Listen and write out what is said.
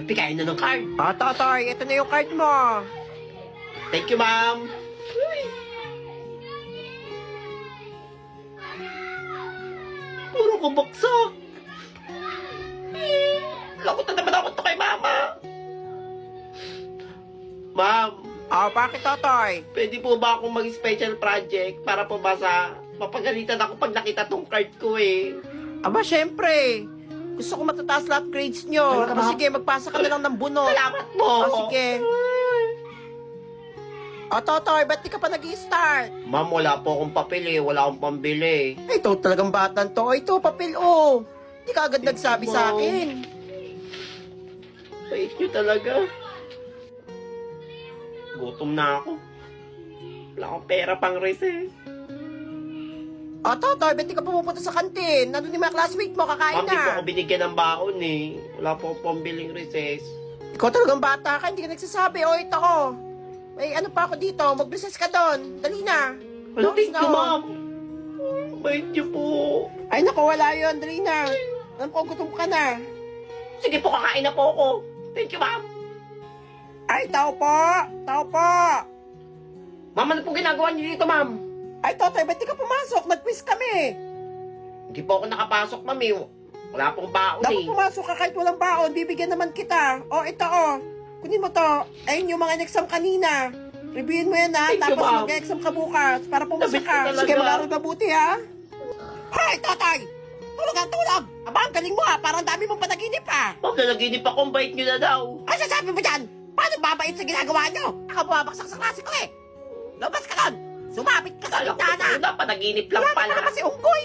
Pikain na ng card. Totoy, ito na yung card mo. Thank you, ma'am. Puro ko baksak. Lakot na naman ako to kay mama. Ma'am, Bakit Totoy? pwede po ba akong mag-special project para po ba sa mapagalitan ako pag nakita tong card ko eh? Aba, syempre. Gusto ko matataas lahat grades nyo. Talaga O ba? sige, magpasa ka na lang ng bunot. Salamat po. O sige. Totoy, ba't di ka pa nag-i-start? Ma'am, wala po akong papel eh. Wala akong pambili. Ito talagang batang to. Ito, papel oh. Di ka agad nagsabi sa akin. Bait nyo talaga. Gutom na ako. Wala akong pera pang recess. Totoy, ba't di ka pumupunta sa kantin? Nandun yung mga classmate mo, kakain Ma'am, di po na. ako binigyan ng baon eh. Wala po akong pambiling recess. Ikaw talagang bata ka, hindi ka nagsasabi. O, ito oh. May ano pa ako dito, mag-recess ka doon. Dali na. Ano, thank na, you, oh. ma'am. Bait nyo po. Ay, naku, wala yun. Dali na. Alam ko, gutom ka na. Sige po, kakain na po ako. Thank you, ma'am. Ay, tao po! Tao po! Ma'am, ano po ginagawa niyo dito, ma'am? Ay, Totoy, ba't di ka pumasok? Nag-quiz kami. Hindi po ako nakapasok, ma'am eh. Wala pong baon Dapat eh. pumasok ka kahit walang baon. Bibigyan naman kita. O, ito o. Kunin mo to. Ayun yung mga in-exam kanina. Reviewin mo yan ha. Thank you, Tapos ma'am. mag-exam ka bukas para pumasa Labis ka. ka talaga. Sige, mag-aral mabuti ha. Hoy, Totoy! Tulog ang tulog! Aba, ang galing mo ha. Parang dami mong panaginip ha. Ma'am, nalaginip ako. Ang bait nyo na daw. Ano sasabi mo dyan? Paano babait sa ginagawa nyo? Ako bumabaksak sa klase ko eh. Labas ka doon. Sumabit ka sa Kala ko bintana. na, panaginip lang Wala pala. naman kasi unggoy.